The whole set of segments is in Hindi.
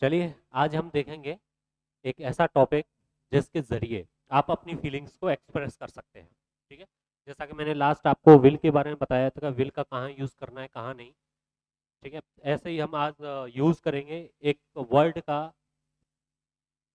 चलिए आज हम देखेंगे एक ऐसा टॉपिक जिसके ज़रिए आप अपनी फीलिंग्स को एक्सप्रेस कर सकते हैं। ठीक है, जैसा कि मैंने लास्ट आपको विल के बारे में बताया था, विल का कहाँ यूज़ करना है कहाँ नहीं। ठीक है, ऐसे ही हम आज यूज़ करेंगे एक वर्ड का,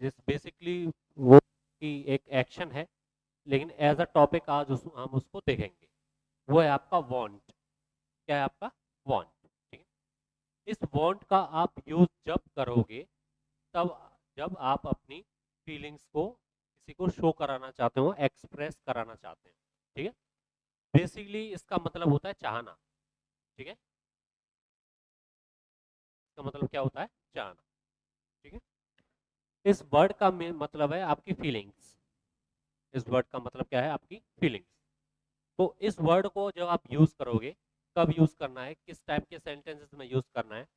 जिस बेसिकली वो की एक एक्शन है, लेकिन एज अ टॉपिक आज हम उसको देखेंगे। वो है आपका वांट। क्या है आपका? वांट। ठीक है, इस वांट का आप यूज़ जब करोगे तब जब आप अपनी फीलिंग्स को किसी को शो कराना चाहते हो, एक्सप्रेस कराना चाहते हैं। ठीक है, बेसिकली इसका मतलब होता है चाहना। ठीक है, इसका मतलब क्या होता है? चाहना। ठीक है, इस वर्ड का मतलब है आपकी फीलिंग्स। इस वर्ड का मतलब क्या है? आपकी फीलिंग्स। तो इस वर्ड को जब आप यूज करोगे, कब यूज करना है, किस टाइप के सेंटेंसेस में यूज करना है?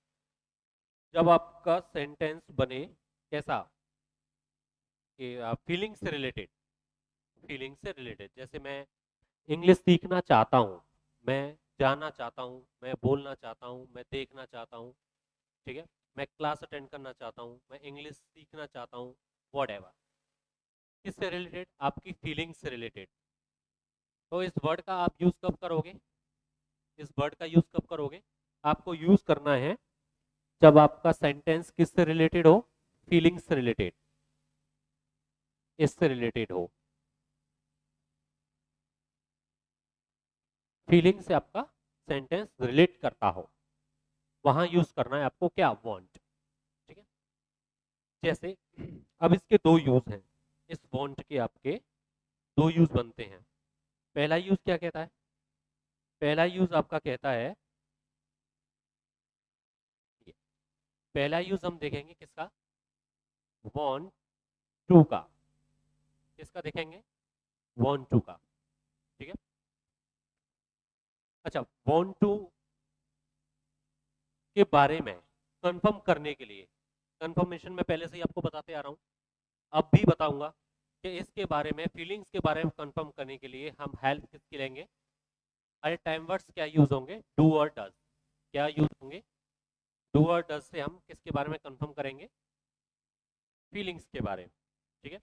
जब आपका सेंटेंस बने कैसा कि फीलिंग से रिलेटेड। फीलिंग से रिलेटेड, जैसे मैं इंग्लिश सीखना चाहता हूँ, मैं जानना चाहता हूँ, मैं बोलना चाहता हूँ, मैं देखना चाहता हूँ। ठीक है, मैं क्लास अटेंड करना चाहता हूँ, मैं इंग्लिश सीखना चाहता हूँ, वॉट एवर। किससे रिलेटेड? आपकी फीलिंग से रिलेटेड। तो इस वर्ड का आप यूज कब करोगे? इस वर्ड का यूज कब करोगे? आपको यूज करना है जब आपका सेंटेंस किससे रिलेटेड हो? फीलिंग्स से रिलेटेड, इससे रिलेटेड हो। फीलिंग से आपका सेंटेंस रिलेट करता हो, वहां यूज करना है आपको क्या? वांट। ठीक है, जैसे अब इसके दो यूज हैं। इस वांट के आपके दो यूज बनते हैं। पहला यूज क्या कहता है? पहला यूज आपका कहता है ये। पहला यूज हम देखेंगे किसका? वांट टू का। किसका देखेंगे? वांट टू का। ठीक है, अच्छा, वांट टू के बारे में कंफर्म करने के लिए, कंफर्मेशन में पहले से ही आपको बताते आ रहा हूं, अब भी बताऊंगा कि इसके बारे में, फीलिंग्स के बारे में कंफर्म करने के लिए हम हेल्प किसकी लेंगे? अरे टाइम वर्ड्स क्या यूज होंगे? डू और डज। क्या यूज होंगे? डू और डज से हम किसके बारे में कंफर्म करेंगे? फीलिंग्स के बारे में। ठीक है,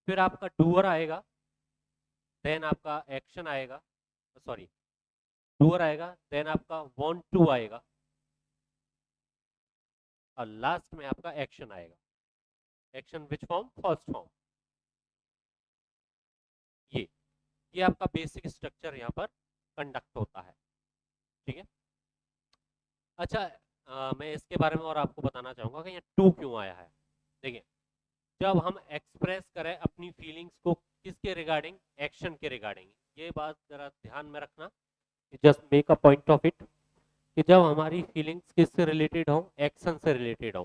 फिर आपका डूअर आएगा, देन आपका एक्शन आएगा, सॉरी, डूअर आएगा, देन आपका वांट टू आएगा, और लास्ट में आपका एक्शन आएगा। Action which form? First form. ये ये आपका बेसिक स्ट्रक्चर यहाँ पर कंडक्ट होता है। ठीक है, अच्छा, मैं इसके बारे में और आपको बताना चाहूंगा कि यहाँ टू क्यों आया है। देखिए, जब हम एक्सप्रेस करें अपनी फीलिंग्स को किसके रिगार्डिंग? एक्शन के रिगार्डिंग। ये बात जरा ध्यान में रखना, just make a point of it, कि जब हमारी फीलिंग्स किससे रिलेटेड हो? एक्शन से रिलेटेड हो,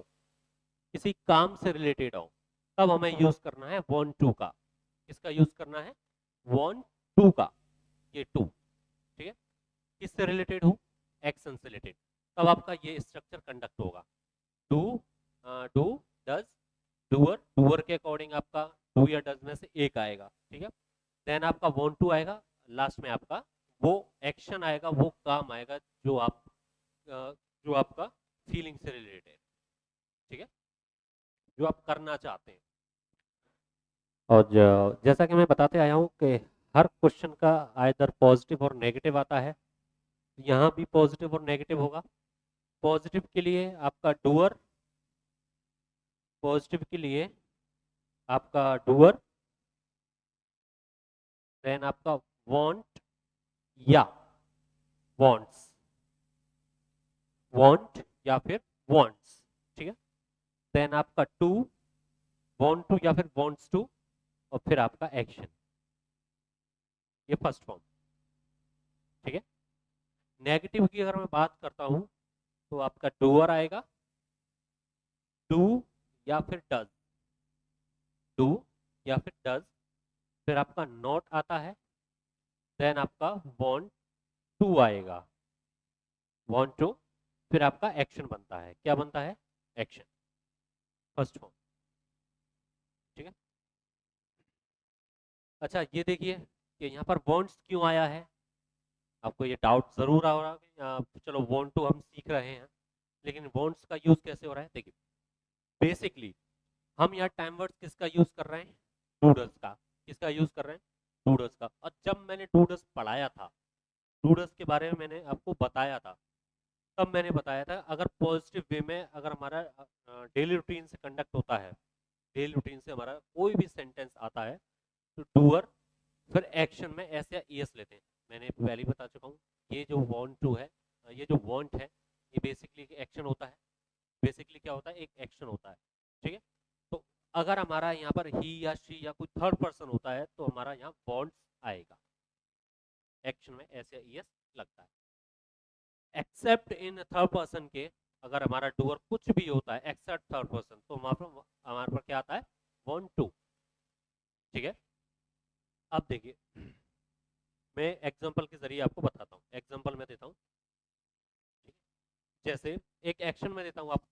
किसी काम से रिलेटेड हो, तब हमें यूज करना है वांट टू का। किसका यूज करना है? वांट टू का। ये टू। ठीक है, किससे रिलेटेड हो? एक्शन से रिलेटेड। तब आपका ये स्ट्रक्चर कंडक्ट होगा। Do, do, does, doer. Doer के अकॉर्डिंग आपका डू या डज में से एक आएगा। ठीक है, देन आपका वांट टू आएगा, लास्ट में आपका वो एक्शन आएगा, वो काम आएगा जो आप जो आपका फीलिंग से रिलेटेड है। ठीक है, जो आप करना चाहते हैं। और जैसा कि मैं बताते आया हूँ कि हर क्वेश्चन का आइदर पॉजिटिव और नेगेटिव आता है, यहाँ भी पॉजिटिव और नेगेटिव होगा। पॉजिटिव के लिए आपका डूअर, पॉजिटिव के लिए आपका डूअर, देन आपका वांट या वांट्स, वांट या फिर वांट्स। ठीक है, देन आपका टू, वांट टू या फिर वांट्स टू, और फिर आपका एक्शन। ये फर्स्ट फॉर्म। ठीक है, नेगेटिव की अगर मैं बात करता हूं तो आपका डूअर आएगा, डू या फिर डज, डू या फिर डज, फिर आपका नॉट आता है, देन आपका वांट टू आएगा, वांट टू, फिर आपका एक्शन बनता है। क्या बनता है? Action, first form. ठीक है, अच्छा ये देखिए कि यहाँ पर वांट्स क्यों आया है। आपको ये डाउट जरूर आ रहा है कि चलो वांट टू हम सीख रहे हैं, लेकिन वांट्स का यूज कैसे हो रहा है। देखिए, बेसिकली हम यहाँ टाइम वर्ड्स किसका यूज कर रहे हैं, डूडल्स का। किसका यूज कर रहे हैं, डूडल्स का। और जब मैंने डूडल्स पढ़ाया था, डूडल्स के बारे में मैंने आपको बताया था, तब मैंने बताया था अगर पॉजिटिव वे में अगर हमारा डेली रूटीन से कंडक्ट होता है, डेली रूटीन से हमारा कोई भी सेंटेंस आता है, तो डूअर फिर एक्शन में एस या ईएस लेते हैं। मैंने पहले ही बता चुका हूँ, ये जो वांट टू है, ये जो वांट है, ये बेसिकली एक्शन होता है। बेसिकली क्या होता है, एक एक्शन होता है, ठीक है। तो अगर हमारा यहाँ पर ही या शी या कोई थर्ड पर्सन होता है तो हमारा यहाँ वांट्स आएगा, एक्शन में एस या ईएस लगता है। एक्सेप्ट इन थर्ड पर्सन के अगर हमारा डूअर कुछ भी होता है एक्सेप्ट थर्ड पर्सन, तो हमारे पर क्या आता है, वांट टू, ठीक है। अब देखिए मैं एग्जांपल के जरिए आपको बताता हूँ, एग्जांपल मैं देता हूँ, जैसे एक एक्शन में देता हूँ आप,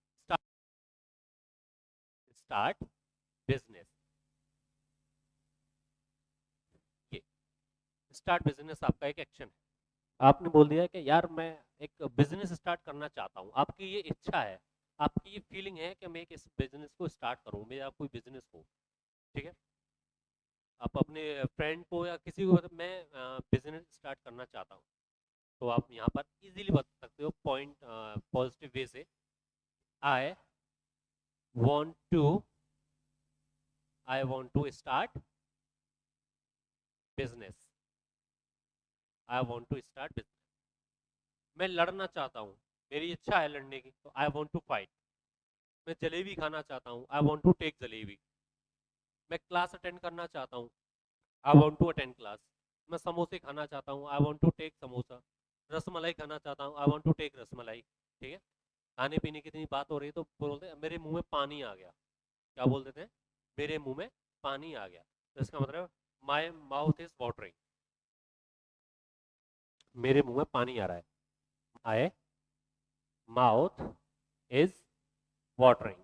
स्टार्ट बिजनेस। ये स्टार्ट बिजनेस आपका एक एक्शन है। आपने बोल दिया कि यार मैं एक बिजनेस स्टार्ट करना चाहता हूँ, आपकी ये इच्छा है, आपकी ये फीलिंग है कि मैं इस बिजनेस को स्टार्ट करूँ, मेरा कोई बिजनेस हो, ठीक है। आप अपने फ्रेंड को या किसी को मतलब मैं बिजनेस स्टार्ट करना चाहता हूँ, तो आप यहाँ पर इजीली बता सकते हो पॉइंट पॉजिटिव वे से, I want to, I want to start business, I want to start business. मैं लड़ना चाहता हूँ, मेरी इच्छा है लड़ने की, तो आई वांट टू फाइट। मैं जलेबी खाना चाहता हूँ, I want to take jalebi. मैं क्लास अटेंड करना चाहता हूँ, I want to attend class. मैं समोसे खाना चाहता हूँ, I want to take samosa. Rasmalai खाना चाहता हूँ, I want to take rasmalai, ठीक है। खाने पीने की इतनी बात हो रही है तो बोलते हैं मेरे मुंह में पानी आ गया। क्या बोल देते हैं, मेरे मुंह में पानी आ गया। तो इसका मतलब माई माउथ इज वाटरिंग, मेरे मुंह में पानी आ रहा है, आई माउथ इज वाटरिंग,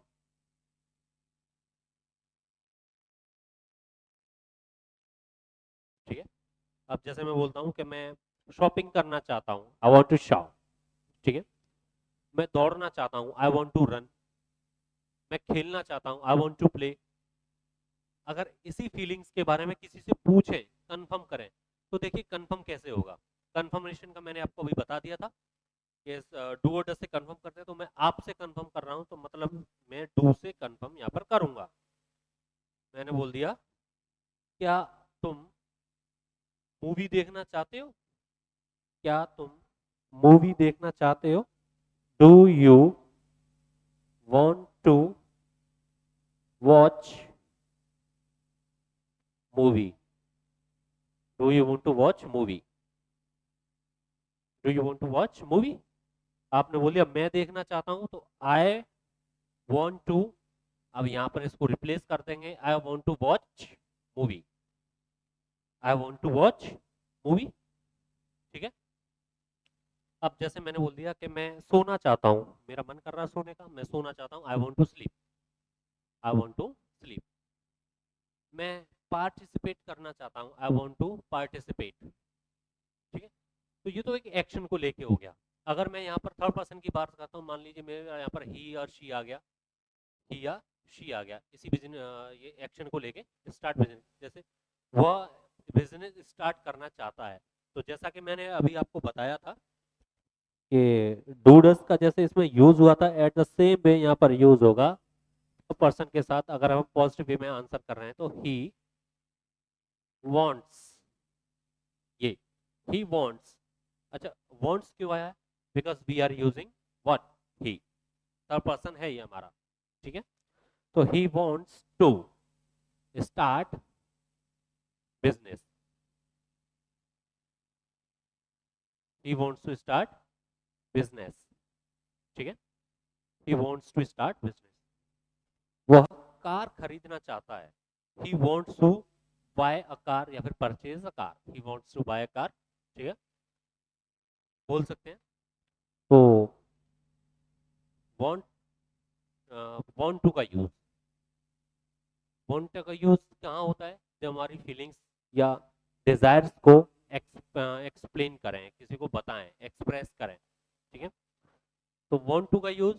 ठीक है। अब जैसे मैं बोलता हूँ कि मैं शॉपिंग करना चाहता हूँ, आई वांट टू शॉप, ठीक है। मैं दौड़ना चाहता हूँ, आई वांट टू रन। मैं खेलना चाहता हूँ, आई वांट टू प्ले। अगर इसी फीलिंग्स के बारे में किसी से पूछें, कंफर्म करें, तो देखिए कंफर्म कैसे होगा। कंफर्मेशन का मैंने आपको अभी बता दिया था कि डू और डज से कंफर्म करते हैं, तो मैं आपसे कंफर्म कर रहा हूँ, तो मतलब मैं डू से कंफर्म यहाँ पर करूंगा। मैंने बोल दिया, क्या तुम मूवी देखना चाहते हो, क्या तुम मूवी देखना चाहते हो, do you want to watch movie, do you want to watch movie, do you want to watch movie। आपने बोलिए मैं देखना चाहता हूं, तो I want to, अब यहां पर इसको रिप्लेस कर देंगे, I want to watch movie, I want to watch movie, ठीक है। अब जैसे मैंने बोल दिया कि मैं सोना चाहता हूं, मेरा मन कर रहा है सोने का, मैं सोना चाहता हूं, I want to sleep, I want to sleep। मैं पार्टिसिपेट करना चाहता हूं, I want to participate, ठीक है। तो ये तो एक एक्शन को लेके हो गया। अगर मैं यहाँ पर थर्ड पर्सन की बात करता हूँ, मान लीजिए मेरे यहाँ पर ही और शी आ गया, ही या शी आ गया, इसी बिजनेस ये एक्शन को लेके स्टार्ट बिजनेस, जैसे वह बिजनेस स्टार्ट करना चाहता है। तो जैसा कि मैंने अभी आपको बताया था कि डूडस का जैसे इसमें यूज हुआ था, एट द सेम वे यहाँ पर यूज होगा पर्सन के साथ। अगर हम पॉजिटिव वे में आंसर कर रहे हैं तो ही वॉन्ट्स, ये ही वॉन्ट्स। अच्छा, वॉन्ट्स क्यों आया है, because we are using what, he, third person है ये हमारा, ठीक है। तो he wants to start business, he wants to start business, ठीक है। He wants to start business. वह कार खरीदना चाहता है, he wants to buy a car या फिर purchase a car, he wants to buy a car, ठीक है, बोल सकते हैं। तो वॉन्ट, वॉन्ट टू का यूज, वॉन्ट का यूज कहाँ होता है, जब हमारी फीलिंग्स या डिजायर्स को एक्सप्लेन करें, किसी को बताएं, एक्सप्रेस करें, ठीक है। तो वॉन्ट टू का यूज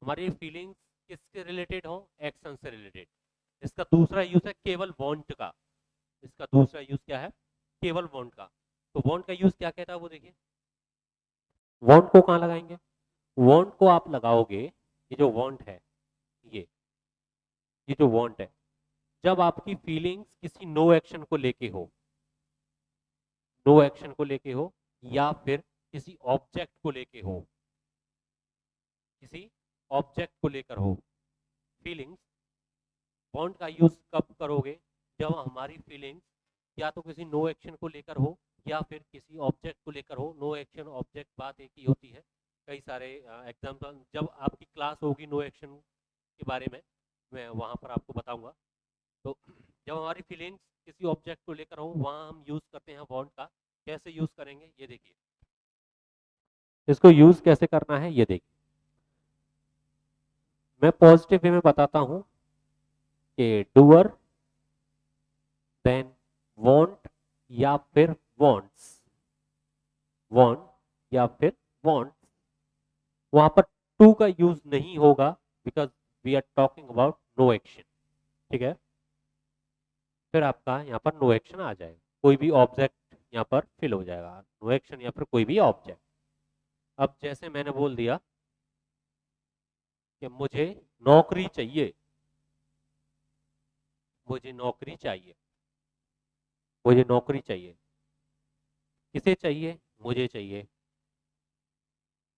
हमारी फीलिंग्स किसके रिलेटेड हो, एक्शन से रिलेटेड। इसका दूसरा यूज है केवल वांट का। इसका दूसरा यूज क्या है, केवल वांट का। तो वांट का यूज क्या कहता है वो देखिए। वांट को कहाँ लगाएंगे, वांट को आप लगाओगे, ये जो वांट है, ये ये जो वांट है, जब आपकी फीलिंग्स किसी नो एक्शन को लेके हो, नो एक्शन को लेके हो, या फिर किसी ऑब्जेक्ट को लेके हो, किसी ऑब्जेक्ट को लेकर हो फीलिंग्स। वांट का यूज कब करोगे, जब हमारी फीलिंग्स या तो किसी नो एक्शन को लेकर हो या फिर किसी ऑब्जेक्ट को लेकर हो। नो एक्शन ऑब्जेक्ट बात एक ही होती है, कई सारे एग्जाम्पल जब आपकी क्लास होगी नो एक्शन के बारे में, मैं वहाँ पर आपको बताऊंगा। तो जब हमारी फीलिंग्स किसी ऑब्जेक्ट को लेकर हो, वहाँ हम यूज करते हैं वांट का। कैसे यूज करेंगे ये देखिए, इसको यूज कैसे करना है ये देखिए। मैं पॉजिटिव वे में बताता हूँ कि डूअर, देन वांट या फिर वांट्स, वांट या फिर वांट्स, वहां पर टू का यूज नहीं होगा, because we are talking about no action. ठीक है, फिर आपका यहाँ पर नो एक्शन आ जाएगा, कोई भी ऑब्जेक्ट यहाँ पर फिल हो जाएगा, नो एक्शन या फिर कोई भी ऑब्जेक्ट। अब जैसे मैंने बोल दिया कि मुझे नौकरी चाहिए, मुझे नौकरी चाहिए, मुझे नौकरी चाहिए, किसे चाहिए, मुझे चाहिए,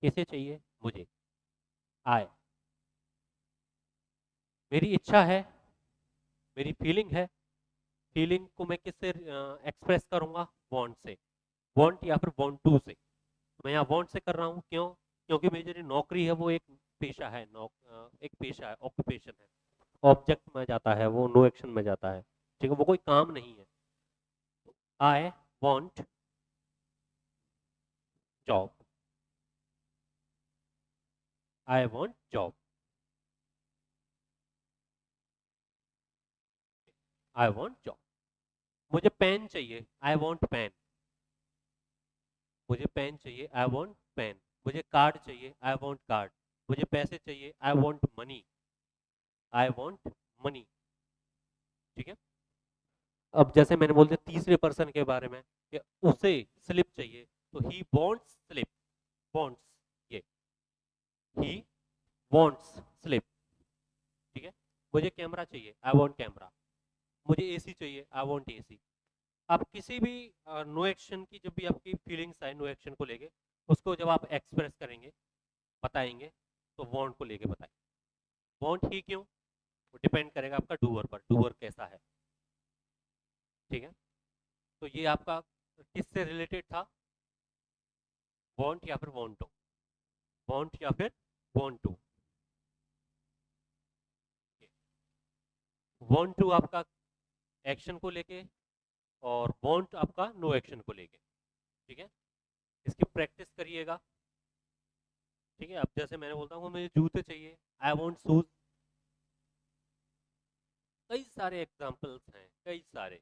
किसे चाहिए, मुझे। आए, मेरी इच्छा है, मेरी फीलिंग है, फीलिंग को मैं किससे एक्सप्रेस करूंगा, वांट से, वांट या फिर वांट टू से। मैं यहाँ वांट से कर रहा हूँ, क्यों, क्योंकि मेरी जो नौकरी है वो एक पेशा है, एक पेशा है, ऑक्यूपेशन है, ऑब्जेक्ट में जाता है, वो नो एक्शन में जाता है। ठीक है, वो कोई काम नहीं है। I want job, I want job, I want job. मुझे पेन चाहिए, आई वांट पेन, मुझे पेन चाहिए, आई वांट पेन। मुझे कार्ड चाहिए, आई वांट कार्ड। मुझे पैसे चाहिए, I want money, I want money. ठीक है, अब जैसे मैंने बोल दिया तीसरे पर्सन के बारे में कि उसे स्लिप चाहिए, तो ही वांट्स स्लिप, वांट्स, ये ही वांट्स स्लिप। ठीक है, मुझे कैमरा चाहिए, आई वांट कैमरा। मुझे एसी चाहिए, आई वांट एसी। आप किसी भी नो एक्शन की, जब भी आपकी फीलिंग्स आए नो एक्शन को लेके, उसको जब आप एक्सप्रेस करेंगे, बताएंगे, तो वांट को लेके बताएं। वांट ही क्यों, वो डिपेंड करेगा आपका डूअर पर, डूअर कैसा है। ठीक है, तो ये आपका किससे रिलेटेड था, वांट या फिर वांट टू, वांट या फिर वांट टू। वांट टू आपका एक्शन को लेके, और वांट आपका नो एक्शन को लेके। ठीक है, इसकी प्रैक्टिस करिएगा। ठीक है, अब जैसे मैंने बोलता हूँ मुझे जूते चाहिए, आई वांट शूज। कई सारे एग्जांपल्स हैं, कई सारे,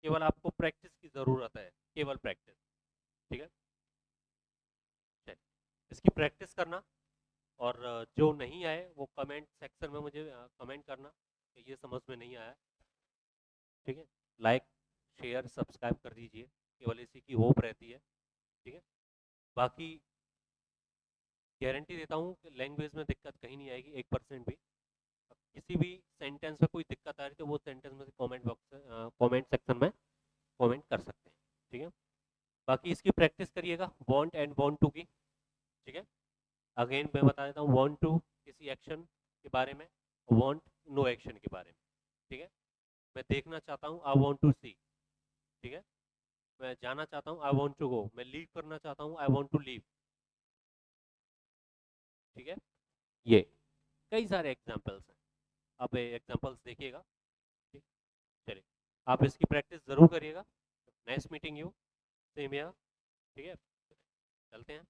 केवल आपको प्रैक्टिस की जरूरत है, केवल प्रैक्टिस। ठीक है, चलिए, इसकी प्रैक्टिस करना। और जो नहीं आए वो कमेंट सेक्शन में मुझे कमेंट करना कि ये समझ में नहीं आया। ठीक है, लाइक शेयर सब्सक्राइब कर दीजिए, केवल इसी की होप रहती है। ठीक है, बाकी गारंटी देता हूँ कि लैंग्वेज में दिक्कत कहीं नहीं आएगी, 1% भी। किसी भी सेंटेंस में कोई दिक्कत आ रही तो वो सेंटेंस में कमेंट बॉक्स, कमेंट सेक्शन में कमेंट कर सकते हैं। ठीक है, बाकी इसकी प्रैक्टिस करिएगा वांट एंड वांट टू की। ठीक है, अगेन मैं बता देता हूँ, वांट टू किसी एक्शन के बारे में, वांट नो एक्शन के बारे में। ठीक है, मैं देखना चाहता हूँ, आई वांट टू सी। ठीक है, मैं जाना चाहता हूँ, आई वांट टू गो। मैं लीव करना चाहता हूँ, आई वांट टू लीव। ठीक है, ये कई सारे एग्जांपल्स हैं, आप एग्जांपल्स देखिएगा। ठीक, चलिए, आप इसकी प्रैक्टिस ज़रूर करिएगा। Nice meeting you, same here. ठीक है, चलते हैं।